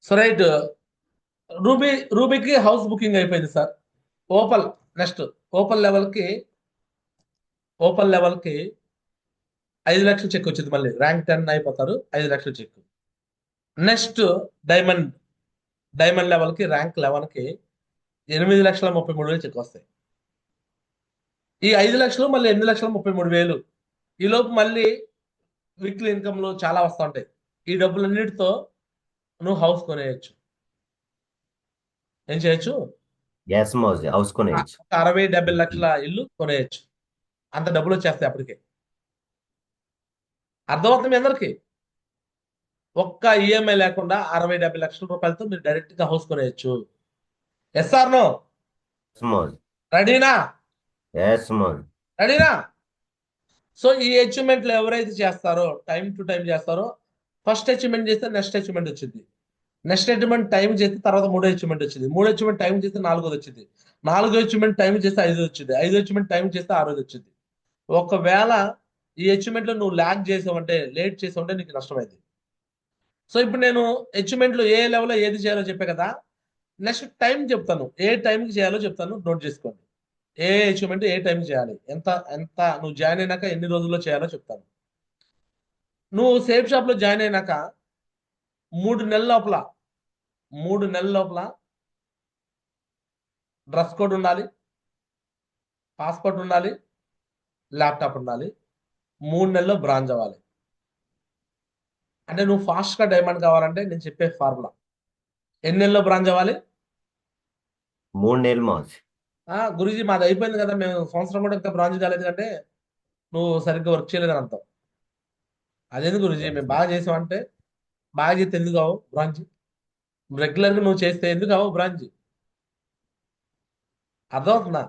So right. Ruby రూబీకి house booking అయిపోయింది sir. Opal next. Opal లెవెల్కి ఓపల్ లెవెల్కి 5 లక్షలు చెక్ వచ్చింది. మళ్ళీ ర్యాంక్ 10 అయిపోతారు, 5 లక్షలు చెక్. Next diamond. డైమండ్ లెవెల్కి ర్యాంక్ 11కి 8,33,000 చెక్ వస్తాయి. ఈ 5 లక్షలు మళ్ళీ 8,33,000. ఈ లోపు మళ్ళీ వీక్లీ ఇన్కమ్లు చాలా వస్తూ ఉంటాయి. ఈ డబ్బులన్నిటితో నువ్వు హౌస్ కొనేయచ్చు. ఏం చేయొచ్చు? గ్యాస్ మౌజ్ హౌస్ కొనేయచ్చు. ఒక 60-70 లక్షల ఇల్లు కొనేయచ్చు. అంత డబ్బులు వచ్చేస్తాయి అప్పటికే. అర్థమవుతుంది మీ అందరికి? ఒక్క ఈఎంఐ లేకుండా 60-70 లక్షల రూపాయలతో మీరు డైరెక్ట్ గా హౌస్ కొనేయచ్చు. Yes or no? గ్యాస్ మౌజ్. రెడీనా? గ్యాస్ మౌజ్. రెడీనా? సో ఈ అచీవ్మెంట్లు ఎవరైతే చేస్తారో, టైం టు టైం చేస్తారో, ఫస్ట్ అచీవ్మెంట్ చేస్తే నెక్స్ట్ అచీవ్మెంట్ వచ్చింది. నెక్స్ట్ అచీవ్మెంట్ టైం చేస్తే తర్వాత మూడో అచీవ్మెంట్ వచ్చింది. మూడో అచీవ్మెంట్ టైం చేస్తే నాలుగోది వచ్చింది. నాలుగో అచీవ్మెంట్ టైం చేస్తే ఐదోది వచ్చింది. ఐదో అచీవ్మెంట్ టైం చేస్తే ఆరోది వచ్చింది. ఒకవేళ ఈ అచీవ్మెంట్ లో నువ్వు ల్యాగ్ చేసావంటే, లేట్ చేసావంటే నీకు నష్టమైంది. సో ఇప్పుడు నేను అచీవ్మెంట్ లో ఏ లెవెల్లో ఏది చేయాలో చెప్పే కదా. నెక్స్ట్ టైం చెప్తాను, ఏ టైంకి చేయాలో చెప్తాను, నోట్ చేసుకోండి. ఏ అచీవ్మెంట్ ఏ టైంకి చేయాలి, ఎంత ఎంత నువ్వు జాయిన్ అయినాక ఎన్ని రోజుల్లో చేయాలో చెప్తాను. నువ్వు సేఫ్ షాప్ లో జాయిన్ అయినాక 3 నెలల లోపల 3 నెలల లోపల డ్రెస్ కోడ్ ఉండాలి, పాస్పోర్ట్ ఉండాలి, ల్యాప్టాప్ ఉండాలి. 3 నెలల్లో బ్రాంచ్ అవ్వాలి. అంటే నువ్వు ఫాస్ట్ గా డైమండ్ కావాలంటే నేను చెప్పే ఫార్ములా. ఎన్ని నెలల్లో బ్రాంచ్ అవ్వాలి? 3 నెలలు మౌజ్. గురూజీ మాది అయిపోయింది కదా, మేము సంవత్సరం కూడా ఇంకా బ్రాంచ్ కాలేదు అంటే నువ్వు సరిగ్గా వర్క్ చేయలేదని అర్థం. అదేందుకు గురూజీ మేము బాగా చేసామంటే, బాగా చేస్తే ఎందుకు కావు బ్రాంచ్? రెగ్యులర్ గా నువ్వు చేస్తే ఎందుకు కావు బ్రాంచ్? అర్థమవుతుందా?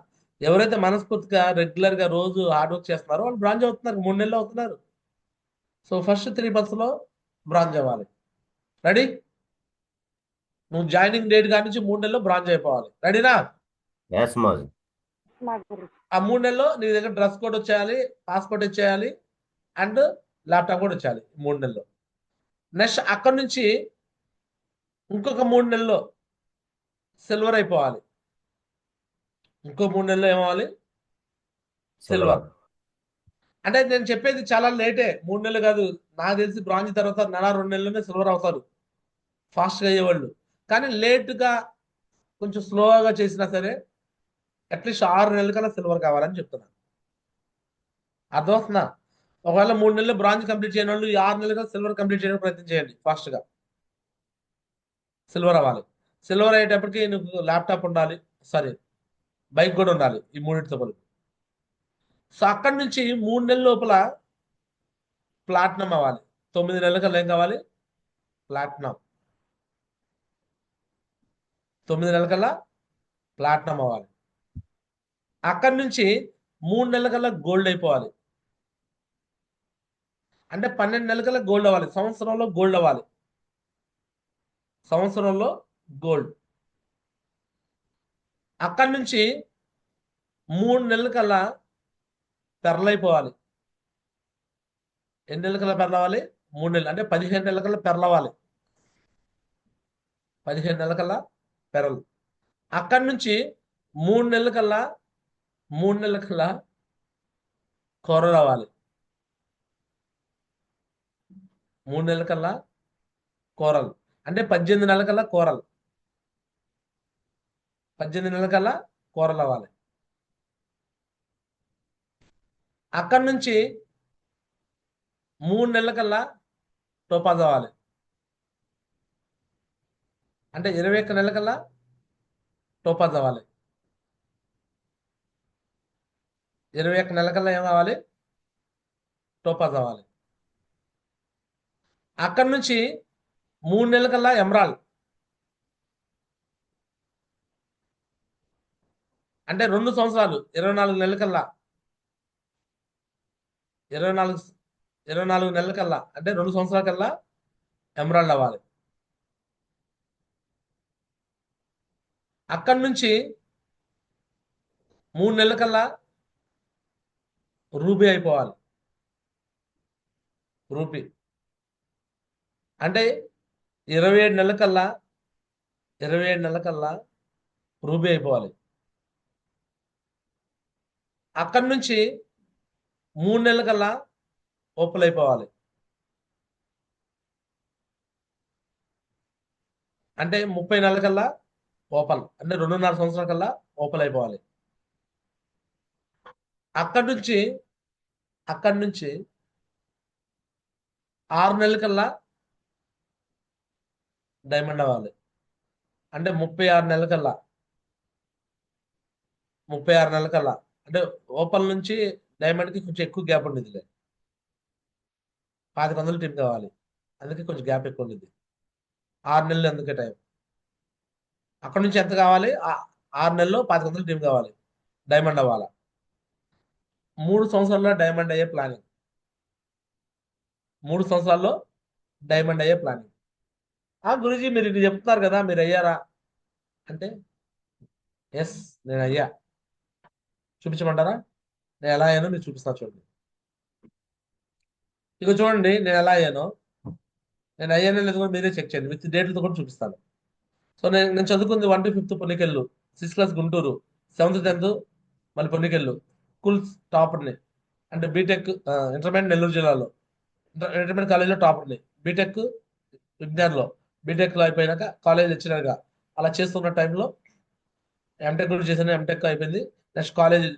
ఎవరైతే మనస్ఫూర్తిగా రెగ్యులర్ గా రోజు హార్డ్ వర్క్ చేస్తున్నారో వాళ్ళు బ్రాంచ్ అవుతున్నారు, 3 నెలలు అవుతున్నారు. సో ఫస్ట్ 3 months లో బ్రాంచ్ అవ్వాలి. రెడీ? నువ్వు జాయినింగ్ డేట్ కాడి నుంచి 3 నెలల్లో బ్రాంచ్ అయిపోవాలి. రెడీనా? గ్యాస్ మౌజ్. ఆ 3 నెలల్లో నీ దగ్గర డ్రెస్ కోడ్ వచ్చేయాలి, పాస్పోర్ట్ వచ్చేయాలి, అండ్ ల్యాప్టాప్ కూడా వచ్చేయాలి 3 నెలల్లో. నెక్స్ట్ అక్కడ నుంచి ఇంకొక 3 నెలల్లో సిల్వర్ అయిపోవాలి. ఇంకో 3 నెలల్లో ఏమవ్వాలి? సిల్వర్. సిల్వర్. అంటే నేను చెప్పేది చాలా లేటే, 3 నెలలు కాదు. నాకు తెలిసి బ్రాంచ్ తర్వాత నెల 2 నెలల్లోనే సిల్వర్ అవుతారు ఫాస్ట్గా అయ్యేవాళ్ళు. కానీ లేటుగా కొంచెం స్లోగా చేసినా సరే అట్లీస్ట్ 6 నెలల కల్లా సిల్వర్ కావాలని చెప్తున్నాను. అర్థమవుతుందా? ఒకవేళ 3 నెలలు బ్రాంచ్ కంప్లీట్ చేయని వాళ్ళు ఈ 6 నెలలుగా సిల్వర్ కంప్లీట్ చేయడానికి ప్రయత్నం చేయండి. ఫాస్ట్గా సిల్వర్ అవ్వాలి. సిల్వర్ అయ్యేటప్పటికి నీకు ల్యాప్టాప్ ఉండాలి, సారీ బైక్ కూడా ఉండాలి, ఈ మూడింటితో పాటు. సో అక్కడి నుంచి 3 నెలల లోపల ప్లాటినం అవ్వాలి. 9 నెలల కల్లా ఏం కావాలి? ప్లాటినం. 9 నెలల కల్లా ప్లాటినం అవ్వాలి. అక్కడి నుంచి 3 నెలల కల్లా గోల్డ్ అయిపోవాలి. అంటే 12 నెలల కల్లా గోల్డ్ అవ్వాలి. సంవత్సరంలో గోల్డ్ అవ్వాలి. సంవత్సరంలో గోల్డ్. అక్కడి నుంచి 3 నెలల కల్లా పెర్ల్ అయిపోవాలి. ఎన్ని నెలల కల్లా పెర్ల్ అవ్వాలి? 3 నెలలు. అంటే 15 నెలల కల్లా పెర్ల్ అవ్వాలి. 15 నెలల కల్లా పెరల్. అక్కడి నుంచి 3 నెలల కల్లా 3 నెలల కల్లా కొరలు అవ్వాలి. 3 నెలల కల్లా కోరలు. అంటే 18 నెలల కల్లా కోరలు. 18 నెలల కల్లా కోరలు అవ్వాలి. అక్కడి నుంచి 3 నెలల కల్లా టోపాజ్ అవ్వాలి. అంటే 21 నెలల కల్లా టోపాజ్ అవ్వాలి. 21 నెలల కల్లా ఏం అవ్వాలి? టోపాజ్ అవ్వాలి. అక్కడి నుంచి 3 నెలల కల్లా ఎమరాల్డ్. అంటే 2 సంవత్సరాలు 24 నెలల కల్లా 24 24 నెలల కల్లా అంటే 2 సంవత్సరాల కల్లా ఎమరాల్డ్ అవ్వాలి. అక్కడి నుంచి 3 నెలల కల్లా రూబీ అయిపోవాలి. రూపీ. అంటే 27 నెలల కల్లా 27 నెలల కల్లా రూబీ అయిపోవాలి. అక్కడి నుంచి 3 నెలల కల్లా ఓపెల్ అయిపోవాలి. అంటే 30 నెలల కల్లా ఓపల్, అంటే 2.5 సంవత్సరాల కల్లా ఓపెల్ అయిపోవాలి. అక్కడి నుంచి అక్కడి నుంచి 6 నెలల కల్లా డైమండ్ అవ్వాలి. అంటే 36 నెలల కల్లా 36 నెలల కల్లా, అంటే ఓపెల్ నుంచి డైమండ్ కి కొంచెం ఎక్కువ గ్యాప్ ఉండేది. 2500 టీం కావాలి, అందుకే కొంచెం గ్యాప్ ఎక్కువ ఉండేది. 6 నెలలు అందుకే టైం. అక్కడ నుంచి ఎంత కావాలి? 6 నెలల్లో 2500 టీం కావాలి, డైమండ్ అవ్వాలి. 3 సంవత్సరాల్లో డైమండ్ అయ్యే ప్లానింగ్. 3 సంవత్సరాల్లో డైమండ్ అయ్యే ప్లానింగ్. గురుజీ మీరు ఇది చెప్తున్నారు కదా, మీరు అయ్యారా అంటే ఎస్ నేను అయ్యా. చూపించమంటారా? నేను ఎలా అయ్యానో మీకు చూపిస్తా చూడండి. ఇక చూడండి నేను ఎలా అయ్యానో. నేను అయ్యానో లేదో కూడా మీరే చెక్ చేయండి, విత్ డేట్లతో కూడా చూపిస్తాను. సో నేను చదువుకుంది 1 to 5th పొన్నికెళ్ళు, 6th class Guntur, 7th 10th మళ్ళీ పొన్నికెళ్ళు స్కూల్స్ టాపర్ని. అంటే బీటెక్ ఇంటర్మీడియట్ నెల్లూరు జిల్లాలో, ఇంటర్మీడియట్ కాలేజీలో టాపర్ని, బీటెక్ విజ్ఞాన్లో, బీటెక్లో అయిపోయినాక కాలేజ్ లెక్చరర్గా అలా చేస్తున్న టైంలో ఎంటెక్ కూడా చేశాను. ఎంటెక్ అయిపోయింది. నెక్స్ట్ కాలేజ్,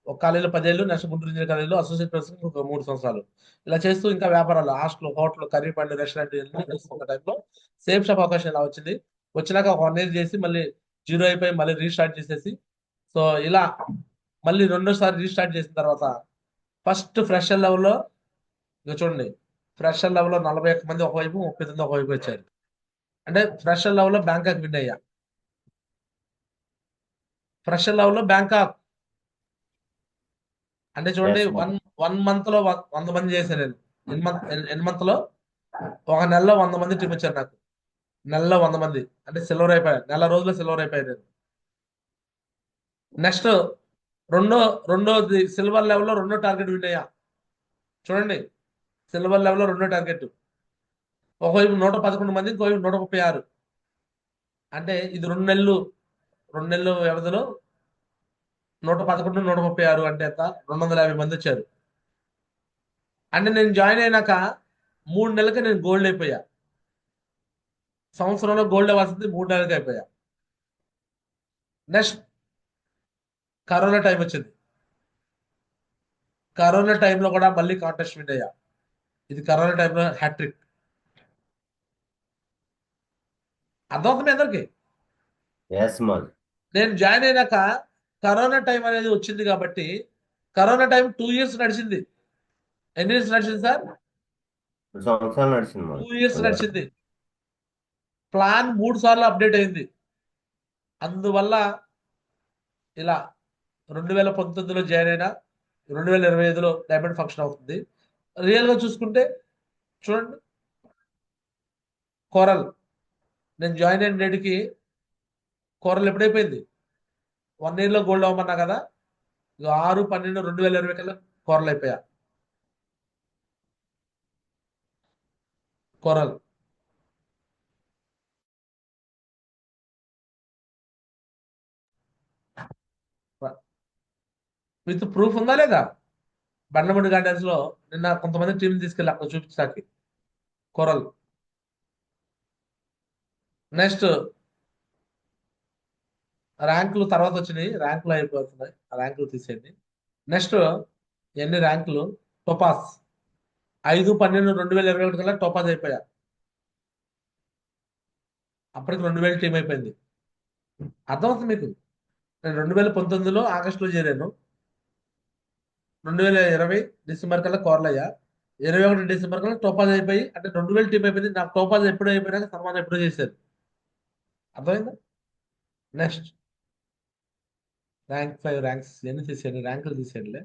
ఒక కాలేజీలో 10 ఏళ్ళు, నెక్స్ట్ గుంటూరు ఇంజనీరింగ్ కాలేజీలో అసోసియేట్ ప్రొఫెసర్ ఒక 3 సంవత్సరాలు. ఇలా చేస్తూ ఇంకా వ్యాపారాలు, హాస్టల్, హోటల్, కర్రీ పండు, రెస్టారెంట్ ఇవన్నీ చేస్తున్న టైంలో సేమ్ షాప్ అవకాశం ఇలా వచ్చింది. వచ్చినాక ఒక 1 ఇయర్ చేసి మళ్ళీ జీరో అయిపోయి మళ్ళీ రీస్టార్ట్ చేసేసి, సో ఇలా మళ్ళీ రెండోసారి రీస్టార్ట్ చేసిన తర్వాత ఫస్ట్ ఫ్రెషర్ లెవెల్లో, ఇక చూడండి ఫ్రెషర్ లెవెల్లో 41 మంది ఒకవైపు, 39 ఒకవైపు వచ్చారు. అంటే ఫ్రెషర్ లెవెల్లో బ్యాంకాక్ విన్ అయ్యా. ఫ్రెషర్ లెవెల్లో బ్యాంకాక్ అంటే చూడండి Yes, one Modi. One month లో 100 మంది చేశాను నేను. ఎన్ మంత్ లో, ఒక నెలలో 100 మంది టీం వచ్చారు నాకు. నెలలో 100 మంది అంటే సిల్వర్ అయిపోయాను, నెల రోజుల్లో సిల్వర్ అయిపోయాను నేను. నెక్స్ట్ రెండో రెండోది సిల్వర్ లెవెల్లో రెండో టార్గెట్ విన్ అయ్యా. చూడండి సిల్వర్ లెవెల్లో రెండో టార్గెట్, ఒకవైపు 111 మంది, ఇంకోవైపు 136. అంటే ఇది 2 నెలలు వ్యవధిలో 111, 136 అంటే ఎంత? 250 మంది వచ్చారు. అంటే నేను జాయిన్ అయినాక 3 నెలలకి నేను గోల్డ్ అయిపోయా. సంవత్సరంలో గోల్డ్ అవ్వాల్సింది 3 నెలలకి అయిపోయా. నెక్స్ట్ కరోనా టైం వచ్చింది. కరోనా టైంలో కూడా మళ్ళీ కాంటెస్ట్ విన్ అయ్యా. ఇది కరోనా టైంలో హ్యాట్రిక్. అర్థమవుతుంది మీ అందరికి? Yes, Modi. నేను జాయిన్ అయినాక కరోనా టైం అనేది వచ్చింది కాబట్టి, కరోనా టైం 2 ఇయర్స్ నడిచింది. ఎన్ని ఇయర్స్ నడిచింది సార్? 2 సంవత్సరాలు నడిచింది 2 Modi. ఇయర్స్ నడిచింది. ప్లాన్ 3 సార్లు అప్డేట్ అయింది. అందువల్ల ఇలా 2019లో జాయిన్ అయినా 2025లో డైమండ్ ఫంక్షన్ అవుతుంది. రియల్ గా చూసుకుంటే చూడండి, కోరల్ నేను జాయిన్ అయిన డేట్కి కోరల్ ఎప్పుడైపోయింది? 1 ఇయర్ లో గోల్డ్ అవ్వమన్నా కదా, ఇక 6/12/2020 కల్లా కోరల్ అయిపోయా. కోరల్ విత్ ప్రూఫ్ ఉందా లేదా? బండ్లమూడి గార్డెన్స్ లో నిన్న కొంతమంది టీం తీసుకెళ్ళి అక్కడ చూపించడానికి కోరల్. నెక్స్ట్ ర్యాంకులు తర్వాత వచ్చినాయి, ర్యాంకులు అయిపోతున్నాయి, ఆ ర్యాంకులు తీసేయండి. నెక్స్ట్ ఎన్ని ర్యాంకులు? టోపాస్ 5/12/2021 కల్లా టోపాస్ అయిపోయా. అప్పటికి 2000 టీం అయిపోయింది. అర్థమవుతుంది మీకు? నేను 2019లో ఆగస్టులో చేరాను, 2020 డిసెంబర్ కల్లా కోరల్ అయ్యా, 21 డిసెంబర్ కల్లా టోపాజ్ అయిపోయి, అంటే 2000 టీం అయిపోయింది. నాకు టోపాజ్ ఎప్పుడు అయిపోయినాక సన్మానం ఎప్పుడో చేశారు. అర్థమైందా? నెక్స్ట్ ర్యాంక్ 5 ర్యాంక్స్ ఎన్ని తీసేయండి, ర్యాంకులు తీసేయండిలే.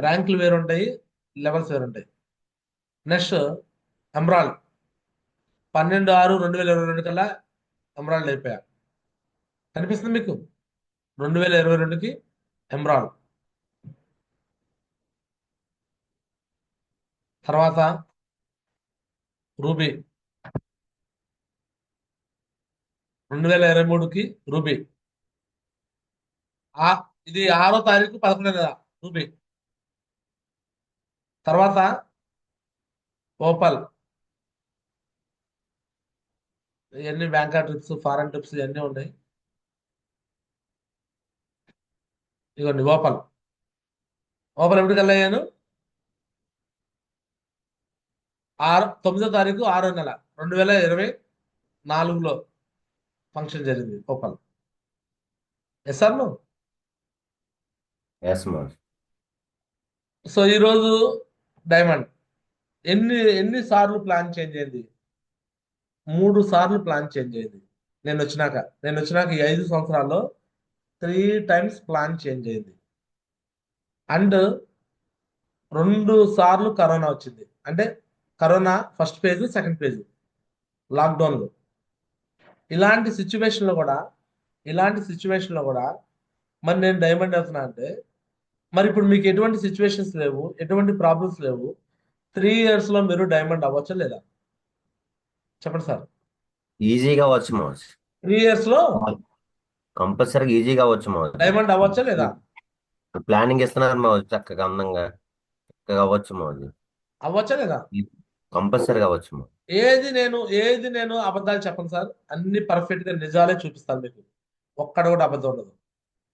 ర్యాంకులు వేరు ఉంటాయి, లెవెల్స్ వేరు ఉంటాయి. నెక్స్ట్ ఎమరాల్డ్ 12/6/2022 కల్లా ఎమరాల్డ్ అయిపోయా. కనిపిస్తుంది మీకు? 2022కి ఎమరాల్డ్. తర్వాత రూబీ 2023కి రూబీ. ఆ ఇది 6వ తారీఖు 11వ నెల రూబీ. తర్వాత ఓపల్. ఇవన్నీ బ్యాంకా ట్రిప్స్, ఫారెన్ ట్రిప్స్ ఇవన్నీ ఉన్నాయి. ఇదిగోండి ఓపల్. ఓపల్ ఎప్పటికి వెళ్ళాను? 9వ తారీఖు 6వ నెల 2024లో ఫంక్షన్ జరిగింది ఓపల్. ఎస్ సార్ నువ్వు. ఎస్ మాస్. సో ఈరోజు డైమండ్ ఎన్ని సార్లు ప్లాన్ చేంజ్ అయింది? 3 సార్లు ప్లాన్ చేంజ్ అయింది. నేను వచ్చినాక ఈ 5 సంవత్సరాల్లో 3 టైమ్స్ ప్లాన్ చేంజ్ అయింది. అండ్ 2 సార్లు కరోనా వచ్చింది. అంటే corona first phase, second phase, లాక్డౌన్లో. ఇలాంటి సిచ్యువేషన్లో కూడా మరి నేను డైమండ్ అవుతున్నా అంటే, మరి ఇప్పుడు మీకు ఎటువంటి సిచ్యువేషన్స్ లేవు, ఎటువంటి ప్రాబ్లమ్స్ లేవు. 3 ఇయర్స్లో మీరు డైమండ్ అవ్వచ్చా లేదా? చెప్పండి సార్. ఈజీగా అవ్వచ్చు మాస్. 3 ఇయర్స్లో కంపల్సరీగా ఈజీగా అవ్వచ్చు మాస్. డైమండ్ అవ్వచ్చా లేదా? ప్లానింగ్ ఇస్తున్నారు మాస్, చక్కగా అందంగా చక్కగా అవ్వచ్చు మాస్. అవ్వచ్చా లేదా? కంపల్సరీగా అవ్వచ్చు మాస్. ఏది నేను అబద్ధాలు చెప్పను సార్. అన్ని పర్ఫెక్ట్ గా నిజాలే చూపిస్తాను మీకు. ఒక్కడ కూడా అబద్ధం ఉండదు.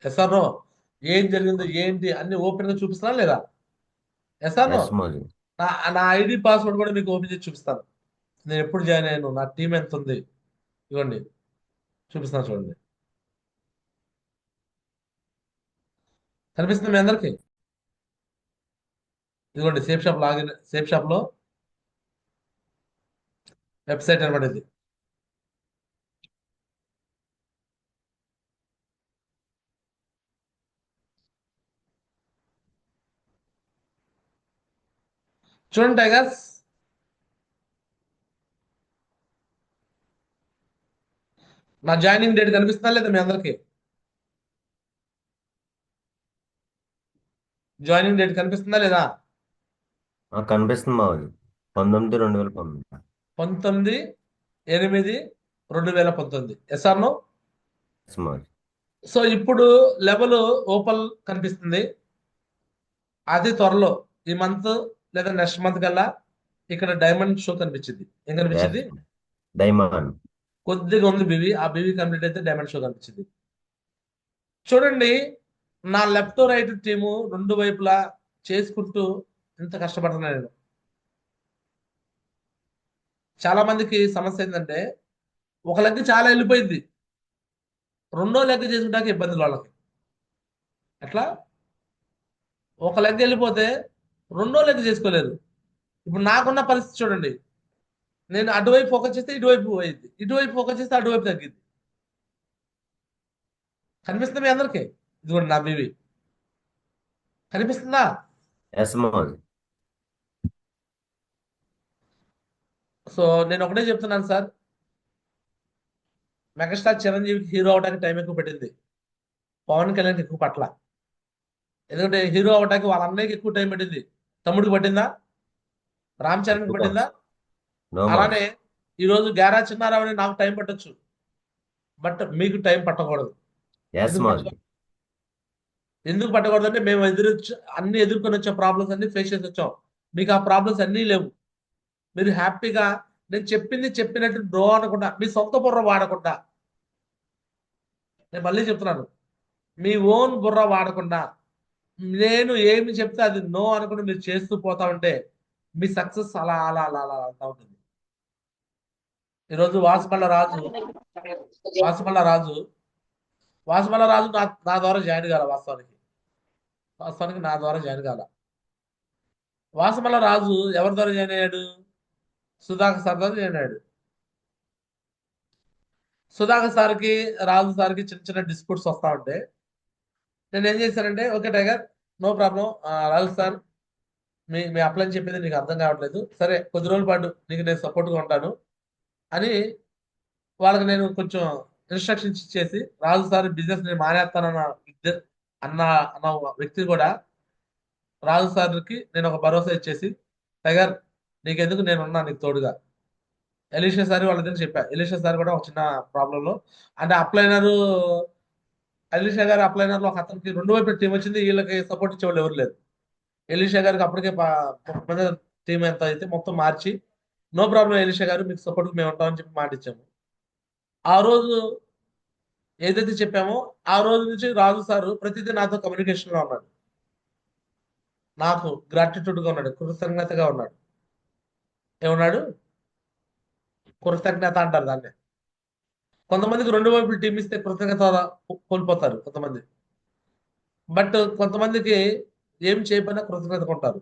Yes or no? ఏం జరిగిందో ఏంటి అన్ని ఓపెన్ గా చూపిస్తున్నా లేదా? Yes or no? ఎస్ మాస్. నా నా ఐడి పాస్వర్డ్ కూడా మీకు ఓపెన్ చేసి చూపిస్తాను. నేను ఎప్పుడు జాయిన్ అయ్యాను, నా టీం ఎంత ఉంది, ఇవ్వండి చూపిస్తాను చూడండి. కనిపిస్తుంది మీ అందరికి? ఇదిగోండి సేఫ్ షాప్ లో వెబ్సైట్ అనమాట ఇది. చూడండి టైగర్స్. నా జాయినింగ్ డేట్ కనిపిస్తుందా లేదా మీ అందరికి? జాయినింగ్ డేట్ కనిపిస్తుందా లేదా? కనిపిస్తుంది మాస్. 19/2019. 19/8/2019. Yes or no? ఎస్ మాస్. సో ఇప్పుడు లెవెల్ ఓపల్ కనిపిస్తుంది. అది త్వరలో ఈ మంత్ లేదా నెక్స్ట్ మంత్ కల్లా ఇక్కడ డైమండ్ షో కనిపించింది. ఏం ఎస్ కనిపించింది? డైమండ్. కొద్దిగా ఉంది బీవీ. ఆ బీవీ కంప్లీట్ అయితే డైమండ్ షో కనిపించింది. చూడండి, నా లెఫ్ట్ రైట్ టీము 2 వైపులా చేసుకుంటూ ఇంత కష్టపడుతున్నా నేను. చాలా మందికి సమస్య ఏంటంటే, ఒక లెగ్ చాలా వెళ్ళిపోయింది, రెండో లెగ్ చేసుకుంటాక ఇబ్బందులు వాళ్ళకి. ఎట్లా? ఒక లెగ్ వెళ్ళిపోతే రెండో లెగ్ చేసుకోలేరు. ఇప్పుడు నాకున్న పరిస్థితి చూడండి. నేను అటువైపు ఫోకస్ చేస్తే ఇటువైపు పోయింది, ఇటువైపు ఫోకస్ చేస్తే అటువైపు తగ్గింది. కనిపిస్తుంది మీ అందరికి? ఇదిగోండి నా బీవీ కనిపిస్తుందా? ఎస్ మాస్. సో నేను ఒకటే చెప్తున్నాను సార్. మెగాస్టార్ చిరంజీవికి హీరో అవడానికి టైం ఎక్కువ పట్టింది, పవన్ కళ్యాణ్కి ఎక్కువ పట్ల. ఎందుకంటే హీరో అవడానికి వాళ్ళ అన్నయ్యకి ఎక్కువ టైం పట్టింది. తమ్ముడికి పట్టిందా? రామ్ చరణ్కి పట్టిందా? నో మాస్. అలానే ఈరోజు గ్యారా చిన్నారావు అని నాకు టైం పట్టొచ్చు, బట్ మీకు టైం పట్టకూడదు. ఎస్ ఎందుకు మాస్. పట్టకూడదు? ఎందుకు పట్టకూడదు అంటే మేము అన్ని ఎదుర్కొని వచ్చే ప్రాబ్లమ్స్ అన్ని ఫేస్ చేసి వచ్చాం. మీకు ఆ ప్రాబ్లమ్స్ అన్నీ లేవు. మీరు హ్యాపీగా నేను చెప్పింది చెప్పినట్టు డ్రో అనకుండా, మీ సొంత బుర్ర వాడకుండా, నేను మళ్ళీ చెప్తున్నాను, మీ ఓన్ బుర్ర వాడకుండా నేను ఏమి చెప్తే అది నో అనుకుంటే మీరు చేస్తూ పోతా ఉంటే మీ సక్సెస్ అలా అలా అలా అలా అవుతా ఉంటుంది. ఈరోజు వాసుమల్ల రాజు నా ద్వారా జాయిన్ కాల. వాస్తవానికి నా ద్వారా జాయిన్ కాల. వాసుమల్ల రాజు ఎవరి ద్వారా జాయిన్ అయ్యాడు? సుధాకర్ సార్ ద్వారా జాయిన్ అయ్యాడు. సుధాకర్ సార్కి, రాజు సార్కి చిన్న చిన్న డిస్ప్యూట్స్ వస్తా ఉంటే నేను ఏం చేశానంటే, ఓకే టైగర్, నో ప్రాబ్లం, రాజు సార్ మీ అప్లై చెప్పింది నీకు అర్థం కావట్లేదు, సరే కొద్ది రోజుల పాటు నీకు నేను సపోర్ట్గా ఉంటాను అని వాళ్ళకి నేను కొంచెం ఇన్స్ట్రక్షన్స్ ఇచ్చేసి, రాజు సార్ బిజినెస్ నేను మానేస్తానన్న అన్న అన్న వ్యక్తి కూడా రాజు సార్కి నేను ఒక భరోసా ఇచ్చేసి, టైగర్ నీకెందుకు, నేనున్నా నీకు తోడుగా, ఎలీషా సార్ వాళ్ళ దగ్గర చెప్పా. ఎలీషా సార్ కూడా ఒక చిన్న ప్రాబ్లంలో అంటే అప్లైనర్ ఎలీషా గారు అప్లైనర్ లో ఒక అతనికి రెండు వైపు టీం వచ్చింది, వీళ్ళకి సపోర్ట్ ఇచ్చేవాళ్ళు ఎవరు లేదు. ఎలీషా గారికి అప్పటికే 30 మంది టీం ఎంత అయితే మొత్తం మార్చి నో ప్రాబ్లం ఎలీషా గారు మీకు సపోర్ట్ మేము ఉంటామని చెప్పి మాట ఇచ్చాము. ఆ రోజు ఏదైతే చెప్పామో ఆ రోజు నుంచి రాజు సారు ప్రతిదీ నాతో కమ్యూనికేషన్ లో ఉన్నాడు. నాకు గ్రాటిట్యూడ్ గా ఉన్నాడు, కృతజ్ఞతగా ఉన్నాడు. ఏమన్నాడు? కృతజ్ఞత అంటారు దాన్ని. కొంతమందికి రెండు వైపులు టీం ఇస్తే కృతజ్ఞత కోల్పోతారు కొంతమంది. బట్ కొంతమందికి ఏం చేయకపోయినా కృతజ్ఞతగా ఉంటారు.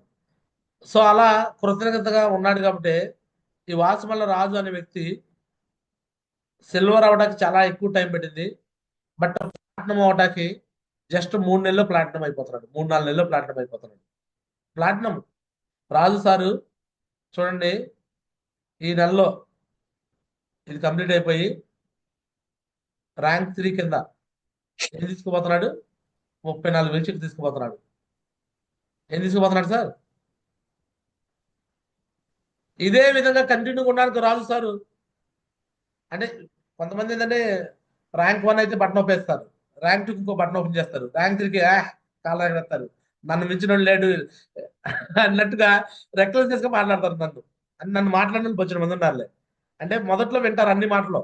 సో అలా కృతజ్ఞతగా ఉన్నాడు కాబట్టి ఈ వాసుమల్ల రాజు అనే వ్యక్తి సిల్వర్ అవడానికి చాలా ఎక్కువ టైం పట్టింది. బట్ ప్లాటినం అవడానికి జస్ట్ 3 నెలల్లో ప్లాటినం అయిపోతున్నాడు, 3-4 నెలల్లో ప్లాటినం అయిపోతున్నాడు. ప్లాటినం రాజు సారు చూడండి, ఈ నెలలో ఇది కంప్లీట్ అయిపోయి ర్యాంక్ 3 కింద ఏం తీసుకుపోతున్నాడు? 34,000 చెక్ తీసుకుపోతున్నాడు. ఏం తీసుకుపోతున్నాడు సార్? ఇదే విధంగా కంటిన్యూగా ఉండడానికి రాజు సారు అంటే కొంతమంది ఏంటంటే ర్యాంక్ 1 అయితే బటన్ ఒప్పేస్తారు, ర్యాంక్ 2 ఇంకో బటన్ ఓపెన్ చేస్తారు, ర్యాంక్ 3కి కాళ్ళ ఎగరేస్తారు, నన్ను మించిన వాడు లేడు అన్నట్టుగా రెక్లెస్ గా మాట్లాడతారు నన్ను. అని నన్ను మాట్లాడిన వచ్చిన మంది ఉన్నారులే. అంటే మొదట్లో వింటారు అన్ని మాటలు,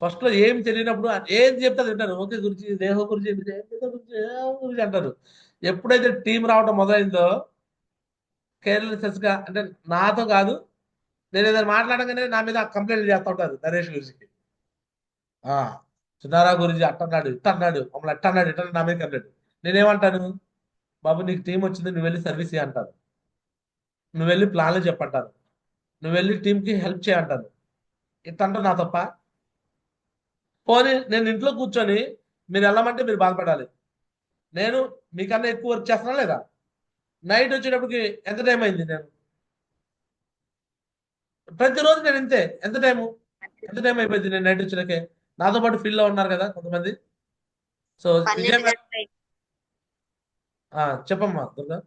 ఫస్ట్ లో ఏం తెలియనప్పుడు ఏం చెప్తే అది వింటారు. ఓకే గురించి దేహ గురించి గురించి అంటారు. ఎప్పుడైతే టీం రావడం మొదలైందో కేర్లెస్ గా అంటే నాతో కాదు, నేను ఏదైనా మాట్లాడగానే నా మీద కంప్లైంట్ చేస్తూ ఉంటారు నరేష్ గురించి. ఆ చిన్నారా గురించి అట్టన్నాడు ఇట్టన్నాడు మమ్మల్ని అట్టన్నాడు ఇట్టన్నాడు నా మీద కంప్లైంట్. నేనేమంటాను? బాబు నీకు టీం వచ్చింది, నువ్వు వెళ్ళి సర్వీస్ చేయ అంటాను, నువ్వు వెళ్ళి ప్లాన్లు చెప్పంటాను, నువ్వు వెళ్ళి టీంకి హెల్ప్ చేయంటాను. ఇట్టంటే నా తప్ప? పోనీ నేను ఇంట్లో కూర్చొని మీరు వెళ్ళమంటే మీరు బాధపడాలి, నేను మీకన్నా ఎక్కువ వర్క్ చేస్తున్నా లేదా? నైట్ వచ్చేటప్పటికి ఎంత టైం అయింది? నేను ప్రతిరోజు నేను ఇంతే. ఎంత టైం అయిపోయింది నేను నైట్ వచ్చాకే? నాతో పాటు ఫీల్ లో ఉన్నారు కదా కొంతమంది. సో 12 విజయ్ గంటల చెప్పమ్మా దుర్గా.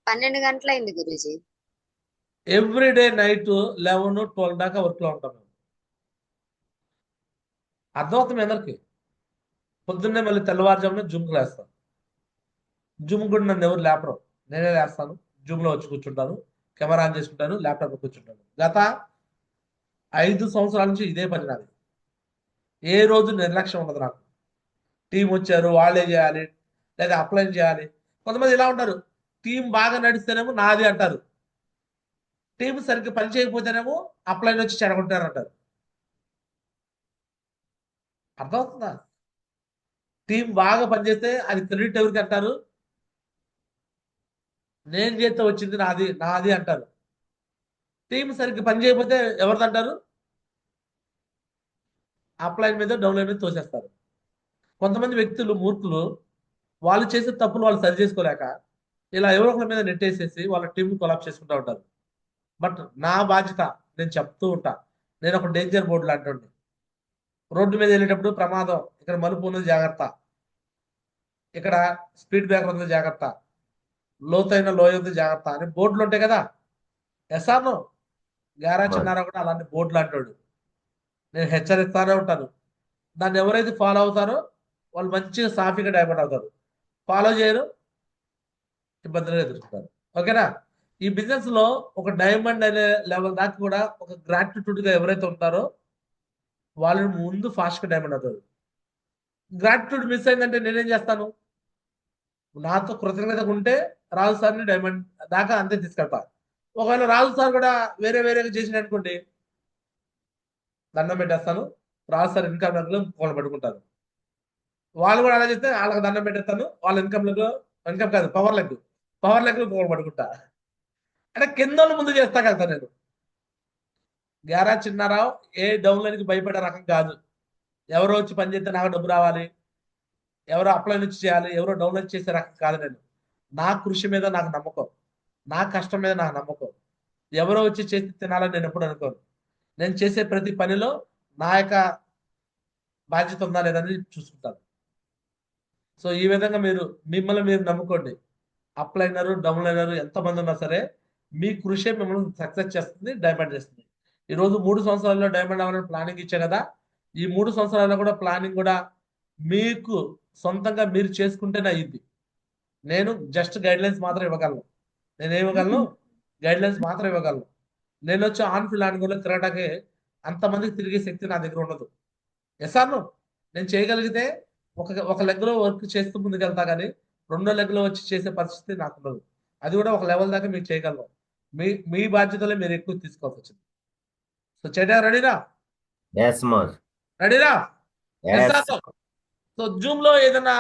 12 గంటలైంది గురూజీ. ఎవ్రీడే నైట్ 11-12 దాకా వర్క్ లో ఉంటాం మేము. అర్థమవుతుంది అందరికి. పొద్దున్నే మళ్ళీ తెల్లవారుజామున జూమ్కి లేస్తాను. జూమ్ కూడా నన్ను ఎవరు లేపరు, నేనే లేస్తాను, జూమ్ లో వచ్చి కూర్చుంటాను, కెమెరా ఆన్ చేసుకుంటాను, ల్యాప్టాప్ లో కూర్చుంటాను. గత 5 సంవత్సరాల నుంచి ఇదే పని నాది. ఏ రోజు నిర్లక్ష్యం ఉండదు నాకు. టీం వచ్చారు వాళ్ళే చేయాలి లేదా అప్లై చేయాలి. కొంతమంది ఇలా ఉంటారు, టీం బాగా నడిస్తేనేమో నాది అంటారు, టీం సరిగ్గా పని చేయకపోతేనేమో అప్లైన్ వచ్చి చెడగొట్టారు అంటారు. అర్థమవుతుందా? టీం బాగా పనిచేస్తే అది క్రెడిట్ ఎవరికి అంటారు? నేను చేస్తే వచ్చింది నాది నాది అంటారు. టీం సరిగ్గా పని చేయకపోతే ఎవరిది అంటారు? అప్లైన్ మీద డౌన్లైన్ మీద తోసేస్తారు. కొంతమంది వ్యక్తులు మూర్ఖులు, వాళ్ళు చేసే తప్పులు వాళ్ళు సరి చేసుకోలేక ఇలా ఎవరో ఒకరి మీద నెట్టేసేసి వాళ్ళ టీం కొలాప్స్ చేసుకుంటూ ఉంటారు. బట్ నా బాధ్యత నేను చెప్తూ ఉంటా, నేను ఒక డేంజర్ బోర్డు లాంటి రోడ్డు మీద వెళ్ళేటప్పుడు ప్రమాదం, ఇక్కడ మలుపు ఉన్నది జాగ్రత్త, ఇక్కడ స్పీడ్ బ్రేకర్ ఉంది జాగ్రత్త, లోతైన లోయ ఉంది జాగ్రత్త అని బోర్డులు ఉంటాయి కదా. ఎస్ఆర్ను గారా మరి చిన్నారా కూడా అలాంటి బోర్డులు అంటాడు. నేను హెచ్చరిస్తానే ఉంటాను. దాన్ని ఎవరైతే ఫాలో అవుతారో వాళ్ళు మంచిగా సాఫీగా డైవర్ట్ అవుతారు, ఫాలో చేయరు ఇబ్బందులు ఎదుర్కొంటారు. ఓకేనా? ఈ బిజినెస్ లో ఒక డైమండ్ అనే లెవెల్ దాకా కూడా ఒక గ్రాటిట్యూడ్ గా ఎవరైతే ఉంటారో వాళ్ళు ముందు ఫాస్ట్ గా డైమండ్ అవుతారు. గ్రాటిట్యూడ్ మిస్ అయిందంటే నేనేం చేస్తాను? నాతో కృతజ్ఞతగా ఉంటే రాజు సార్ని డైమండ్ దాకా అంతే తీసుకెళ్తా. ఒకవేళ రాజు సార్ కూడా వేరే వేరేగా చేసిన అనుకోండి, దండం పెట్టేస్తాను, రాజు సార్ ఇన్కమ్ వాళ్ళు పట్టుకుంటారు. వాళ్ళు కూడా అలా చేస్తే వాళ్ళకి దండం పెట్టేస్తాను, వాళ్ళ ఇన్కమ్ కాదు పవర్ లెగ్ గోల్ పడుకుంటా. అంటే కింద ముందు చేస్తా కదా నేను. గారా చిన్నారావు ఏ డౌన్లైన్కి భయపడే రకం కాదు. ఎవరో వచ్చి పని చేస్తే నాకు డబ్బు రావాలి, ఎవరో అప్లై నుంచి చేయాలి, ఎవరో డౌన్లోడ్ చేసే రకం కాదు నేను. నా కృషి మీద నాకు నమ్మకం, నా కష్టం మీద నాకు నమ్మకం. ఎవరో వచ్చి చేసి తినాలని నేను ఎప్పుడు అనుకోను. నేను చేసే ప్రతి పనిలో నా యొక్క బాధ్యత ఉందా లేదని చూసుకుంటాను. సో ఈ విధంగా మీరు మిమ్మల్ని మీరు నమ్ముకోండి. అప్లైనరు డౌన్లైనరు ఎంతమంది ఉన్నా సరే మీ కృషి మిమ్మల్ని సక్సెస్ చేస్తుంది, డైమండ్ చేస్తుంది. ఈ రోజు 3 సంవత్సరాల్లో డైమండ్ అవ్వాలని ప్లానింగ్ ఇచ్చా కదా, ఈ 3 సంవత్సరాల్లో కూడా ప్లానింగ్ కూడా మీకు సొంతంగా మీరు చేసుకుంటేనే అయ్యింది. నేను జస్ట్ గైడ్ లైన్స్ మాత్రం ఇవ్వగలను. నేను ఇవ్వగలను, గైడ్ లైన్స్ మాత్రం ఇవ్వగలను. నేను వచ్చి ఆన్ ఫీల్డ్ ఆన్ కూడా తిరగటానికి అంతమందికి తిరిగే శక్తి నా దగ్గర ఉండదు. ఎసాను నేను చేయగలిగితే ఒక లెగ్లో వర్క్ చేస్తూ ముందుకెళ్తా కానీ రెండో లెగ్లో వచ్చి చేసే పరిస్థితి నాకు ఉండదు. అది కూడా ఒక లెవెల్ దాకా మీరు చేయగలరు. మీ బాధ్యతలే మీరు ఎక్కువ తీసుకోవాల్సి వచ్చింది. సో చేయడానికి రెడీనా? ఎస్ మోజ్. రెడీనా? ఎస్. సో జూమ్ లో ఏదైనా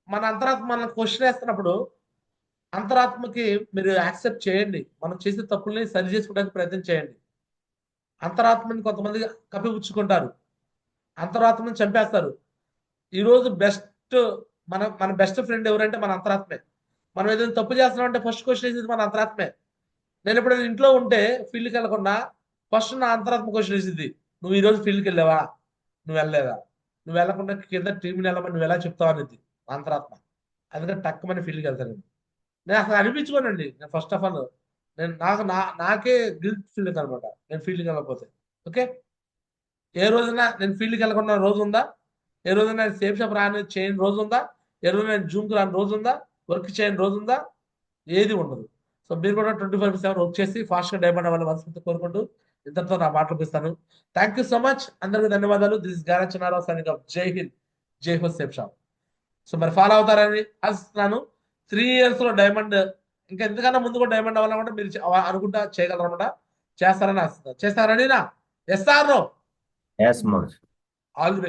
మన అంతరాత్మ మన క్వశ్చన్ వేస్తున్నప్పుడు అంతరాత్మకి మీరు యాక్సెప్ట్ చేయండి. మనం చేసే తప్పుల్ని సరి చేసుకోవడానికి ప్రయత్నం చేయండి. అంతరాత్మని కొంతమంది కప్పిపుచ్చుకుంటారు, అంతరాత్మని చంపేస్తారు. ఈరోజు బెస్ట్ మన బెస్ట్ ఫ్రెండ్ ఎవరంటే మన అంతరాత్మే. మనం ఏదైనా తప్పు చేస్తున్నాం అంటే ఫస్ట్ క్వశ్చన్ వేసేది మన అంతరాత్మే. నేను ఎప్పుడైనా ఇంట్లో ఉంటే ఫీల్డ్కి వెళ్ళకుండా ఫస్ట్ నా అంతరాత్మ క్వశ్చన్ వేసింది, నువ్వు ఈరోజు ఫీల్డ్కి వెళ్ళావా? నువ్వు వెళ్ళలేదా? నువ్వు వెళ్ళకుండా కింద టీంని వెళ్ళమని నువ్వు ఎలా చెప్తావు అనేది అంతరాత్మ. అందుకని టక్కుమని ఫీల్డ్కి వెళ్తాను. నేను అసలు అనిపించుకోనండి. నేను ఫస్ట్ ఆఫ్ ఆల్ నేను నాకే గిల్ట్ ఫీలింగ్ అనమాట నేను ఫీల్డ్కి వెళ్ళకపోతే. ఓకే, ఏ రోజున నేను ఫీల్డ్కి వెళ్ళకుండా రోజు ఉందా? ఏ రోజున నేను సేఫ్ షాప్ రాని చేయని రోజు ఉందా? ఏ రోజు నేను జూమ్కి రాని రోజు ఉందా? వర్క్ చేయని రోజు ఉందా? ఏది ఉండదు. సో మీరు కూడా 24/7 వర్క్ చేసి ఫాస్ట్గా డైమండ్ అవ్వాలని మనస్ఫూర్తి కోరుకుంటూ ఇద్దరితో నా మాటలు పిస్తాను. థ్యాంక్ యూ సో మచ్, అందరికీ ధన్యవాదాలు. దిస్ ఇస్ గారా చిన్నారావు సైనింగ్ ఆఫ్. జై హింద్, జై హో సేఫ్ షాప్. సో మరి ఫాలో అవుతారని ఆశిస్తున్నాను. 3 years లో డైమండ్, ఇంకా ఎందుకన్నా ముందు కూడా డైమండ్ అవ్వాలన్నమాట మీరు అనుకుంటా చేయగలరన్నమాట. చేస్తారని ఆశిస్తున్నాను. చేస్తారని నా? Yes or no? ఎస్ మోజ్. All the